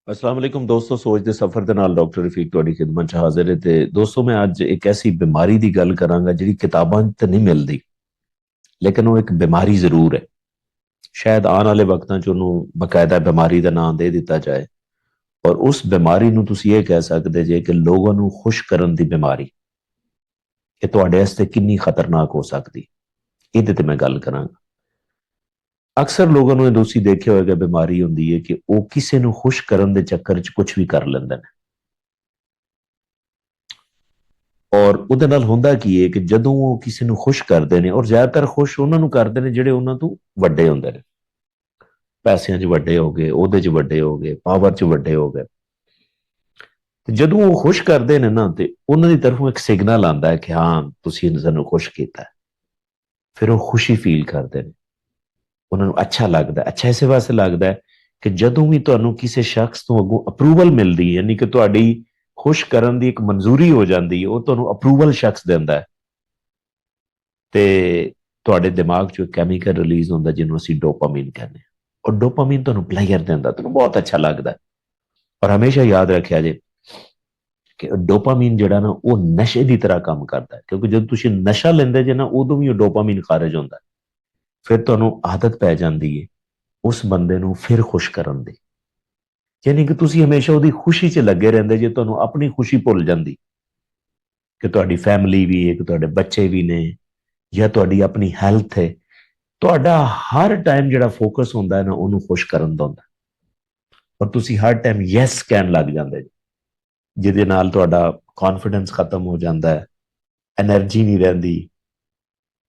अस्सलाम वालेकुम दोस्तों, सोच ਦੇ ਸਫ਼ਰ ਦੇ ਨਾਲ ਡਾਕਟਰ ਰਫੀਕ ਤੁਹਾਡੀ ਖਿਦਮਤ 'ਚ ਹਾਜ਼ਰ ਹੈ। ਤੇ ਦੋਸਤੋ, ਮੈਂ ਅੱਜ ਇੱਕ ਐਸੀ ਬਿਮਾਰੀ ਦੀ ਗੱਲ ਕਰਾਂਗਾ ਜਿਹੜੀ ਕਿਤਾਬਾਂ 'ਚ ਤਾਂ ਨਹੀਂ ਮਿਲਦੀ, ਲੇਕਿਨ ਉਹ ਇੱਕ ਬਿਮਾਰੀ ਜ਼ਰੂਰ ਹੈ। ਸ਼ਾਇਦ ਆਉਣ ਵਾਲੇ ਵਕਤਾਂ 'ਚ ਉਹਨੂੰ ਬਕਾਇਦਾ ਬਿਮਾਰੀ ਦਾ ਨਾਮ ਦੇ ਦਿੱਤਾ ਜਾਏ, ਔਰ ਉਸ ਬਿਮਾਰੀ ਨੂੰ ਤੁਸੀਂ ਇਹ ਕਹਿ ਸਕਦੇ ਜੇ ਕਿ ਲੋਕਾਂ ਨੂੰ ਖੁਸ਼ ਕਰਨ ਦੀ ਬਿਮਾਰੀ। ਇਹ ਤੁਹਾਡੇ ਵਾਸਤੇ ਕਿੰਨੀ ਖਤਰਨਾਕ ਹੋ ਸਕਦੀ, ਇਹਦੇ ਤੇ ਮੈਂ ਗੱਲ ਕਰਾਂਗਾ। ਅਕਸਰ ਲੋਕਾਂ ਨੂੰ ਇਹ ਤੁਸੀਂ ਦੇਖਿਆ ਹੋਵੇਗਾ ਬਿਮਾਰੀ ਹੁੰਦੀ ਹੈ ਕਿ ਉਹ ਕਿਸੇ ਨੂੰ ਖੁਸ਼ ਕਰਨ ਦੇ ਚੱਕਰ 'ਚ ਕੁਝ ਵੀ ਕਰ ਲੈਂਦੇ ਨੇ। ਔਰ ਉਹਦੇ ਨਾਲ ਹੁੰਦਾ ਕੀ ਹੈ ਕਿ ਜਦੋਂ ਉਹ ਕਿਸੇ ਨੂੰ ਖੁਸ਼ ਕਰਦੇ ਨੇ, ਔਰ ਜ਼ਿਆਦਾਤਰ ਖੁਸ਼ ਉਹਨਾਂ ਨੂੰ ਕਰਦੇ ਨੇ ਜਿਹੜੇ ਉਹਨਾਂ ਤੋਂ ਵੱਡੇ ਹੁੰਦੇ ਨੇ, ਪੈਸਿਆਂ 'ਚ ਵੱਡੇ ਹੋ ਗਏ, ਉਹਦੇ 'ਚ ਵੱਡੇ ਹੋ ਗਏ, ਪਾਵਰ 'ਚ ਵੱਡੇ ਹੋ ਗਏ। ਤੇ ਜਦੋਂ ਉਹ ਖੁਸ਼ ਕਰਦੇ ਨੇ ਨਾ, ਤੇ ਉਹਨਾਂ ਦੀ ਤਰਫੋਂ ਇੱਕ ਸਿਗਨਲ ਆਉਂਦਾ ਹੈ ਕਿ ਹਾਂ ਤੁਸੀਂ ਸਾਨੂੰ ਖੁਸ਼ ਕੀਤਾ। ਫਿਰ ਉਹ ਖੁਸ਼ੀ ਫੀਲ ਕਰਦੇ ਨੇ, ਉਹਨਾਂ ਨੂੰ ਅੱਛਾ ਲੱਗਦਾ। ਅੱਛਾ ਇਸੇ ਵਾਸਤੇ ਲੱਗਦਾ ਹੈ ਕਿ ਜਦੋਂ ਵੀ ਤੁਹਾਨੂੰ ਕਿਸੇ ਸ਼ਖਸ ਤੋਂ ਅੱਗੋਂ ਅਪਰੂਵਲ ਮਿਲਦੀ ਹੈ, ਯਾਨੀ ਕਿ ਤੁਹਾਡੀ ਖੁਸ਼ ਕਰਨ ਦੀ ਇੱਕ ਮਨਜ਼ੂਰੀ ਹੋ ਜਾਂਦੀ ਹੈ, ਉਹ ਤੁਹਾਨੂੰ ਅਪਰੂਵਲ ਸ਼ਖਸ ਦਿੰਦਾ ਹੈ, ਤੇ ਤੁਹਾਡੇ ਦਿਮਾਗ 'ਚੋਂ ਕੈਮੀਕਲ ਰਿਲੀਜ਼ ਹੁੰਦਾ ਜਿਹਨੂੰ ਅਸੀਂ ਡੋਪਾਮੀਨ ਕਹਿੰਦੇ ਹਾਂ। ਔਰ ਡੋਪਾਮੀਨ ਤੁਹਾਨੂੰ ਪਲੇਜ਼ਰ ਦਿੰਦਾ, ਤੁਹਾਨੂੰ ਬਹੁਤ ਅੱਛਾ ਲੱਗਦਾ। ਔਰ ਹਮੇਸ਼ਾ ਯਾਦ ਰੱਖਿਆ ਜੇ ਕਿ ਡੋਪਾਮੀਨ ਜਿਹੜਾ ਨਾ, ਉਹ ਨਸ਼ੇ ਦੀ ਤਰ੍ਹਾਂ ਕੰਮ ਕਰਦਾ ਹੈ, ਕਿਉਂਕਿ ਜਦੋਂ ਤੁਸੀਂ ਨਸ਼ਾ ਲੈਂਦੇ ਜੇ ਨਾ, ਉਦੋਂ ਵੀ ਉਹ ਡੋਪਾਮੀਨ ਖਾਰਜ ਹੁੰਦਾ। ਫਿਰ ਤੁਹਾਨੂੰ ਆਦਤ ਪੈ ਜਾਂਦੀ ਹੈ ਉਸ ਬੰਦੇ ਨੂੰ ਫਿਰ ਖੁਸ਼ ਕਰਨ ਦੀ, ਯਾਨੀ ਕਿ ਤੁਸੀਂ ਹਮੇਸ਼ਾ ਉਹਦੀ ਖੁਸ਼ੀ 'ਚ ਲੱਗੇ ਰਹਿੰਦੇ ਜੇ, ਤੁਹਾਨੂੰ ਆਪਣੀ ਖੁਸ਼ੀ ਭੁੱਲ ਜਾਂਦੀ ਕਿ ਤੁਹਾਡੀ ਫੈਮਿਲੀ ਵੀ ਹੈ, ਕਿ ਤੁਹਾਡੇ ਬੱਚੇ ਵੀ ਨੇ, ਜਾਂ ਤੁਹਾਡੀ ਆਪਣੀ ਹੈਲਥ ਹੈ। ਤੁਹਾਡਾ ਹਰ ਟਾਈਮ ਜਿਹੜਾ ਫੋਕਸ ਹੁੰਦਾ ਹੈ ਨਾ, ਉਹਨੂੰ ਖੁਸ਼ ਕਰਨ ਦਾ ਹੁੰਦਾ। ਔਰ ਤੁਸੀਂ ਹਰ ਟਾਈਮ ਯੈਸ ਕਹਿਣ ਲੱਗ ਜਾਂਦੇ ਜੀ, ਜਿਹਦੇ ਨਾਲ ਤੁਹਾਡਾ ਕੌਨਫੀਡੈਂਸ ਖਤਮ ਹੋ ਜਾਂਦਾ ਹੈ, એનર્ਜੀ ਨਹੀਂ ਰਹਿੰਦੀ।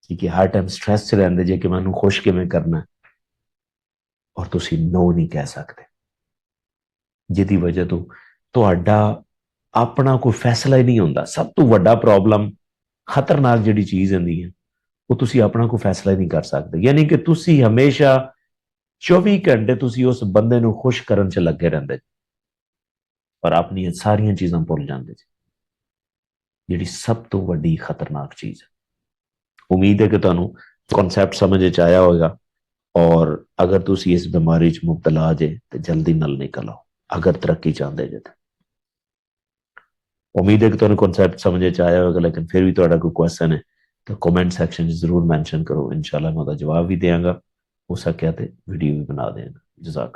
ਠੀਕ ਹੈ, ਹਰ ਟਾਈਮ ਸਟ੍ਰੈਸ 'ਚ ਰਹਿੰਦੇ ਜੇ ਕਿ ਮੈਨੂੰ ਖੁਸ਼ ਕਿਵੇਂ ਕਰਨਾ, ਔਰ ਤੁਸੀਂ ਨੋ ਨਹੀਂ ਕਹਿ ਸਕਦੇ, ਜਿਹਦੀ ਵਜ੍ਹਾ ਤੋਂ ਤੁਹਾਡਾ ਆਪਣਾ ਕੋਈ ਫੈਸਲਾ ਹੀ ਨਹੀਂ ਹੁੰਦਾ। ਸਭ ਤੋਂ ਵੱਡਾ ਪ੍ਰੋਬਲਮ, ਖਤਰਨਾਕ ਜਿਹੜੀ ਚੀਜ਼ ਹੁੰਦੀ ਹੈ, ਉਹ ਤੁਸੀਂ ਆਪਣਾ ਕੋਈ ਫੈਸਲਾ ਹੀ ਨਹੀਂ ਕਰ ਸਕਦੇ। ਯਾਨੀ ਕਿ ਤੁਸੀਂ ਹਮੇਸ਼ਾ 24 ਘੰਟੇ ਤੁਸੀਂ ਉਸ ਬੰਦੇ ਨੂੰ ਖੁਸ਼ ਕਰਨ 'ਚ ਲੱਗੇ ਰਹਿੰਦੇ, ਪਰ ਆਪਣੀਆਂ ਸਾਰੀਆਂ ਚੀਜ਼ਾਂ ਭੁੱਲ ਜਾਂਦੇ ਜੀ, ਜਿਹੜੀ ਸਭ ਤੋਂ ਵੱਡੀ ਖਤਰਨਾਕ ਚੀਜ਼ ਹੈ। ਉਮੀਦ ਹੈ ਕਿ ਤੁਹਾਨੂੰ ਕਨਸੈਪਟ ਸਮਝ 'ਚ ਆਇਆ ਹੋਵੇਗਾ, ਔਰ ਅਗਰ ਤੁਸੀਂ ਇਸ ਬਿਮਾਰੀ 'ਚ ਮੁਬਤਲਾ ਜੇ ਤੇ ਜਲਦੀ ਨਾਲ ਨਿਕਲ ਆਓ, ਅਗਰ ਤਰੱਕੀ ਚਾਹੁੰਦੇ ਜੇ ਤਾਂ। ਉਮੀਦ ਹੈ ਕਿ ਤੁਹਾਨੂੰ ਕਨਸੈਪਟ ਸਮਝ 'ਚ ਆਇਆ ਹੋਵੇਗਾ, ਲੇਕਿਨ ਫਿਰ ਵੀ ਤੁਹਾਡਾ ਕੋਈ ਕੁਐਸਚਨ ਹੈ ਤਾਂ ਕਮੈਂਟ ਸੈਕਸ਼ਨ 'ਚ ਜ਼ਰੂਰ ਮੈਂਸ਼ਨ ਕਰੋ। ਇਨਸ਼ਾਅੱਲਾ ਮੈਂ ਉਹਦਾ ਜਵਾਬ ਵੀ ਦੇਵਾਂਗਾ, ਹੋ ਸਕਿਆ ਤੇ ਵੀਡੀਓ ਵੀ ਬਣਾ ਦੇਣਾ। ਜਜ਼ਾਕ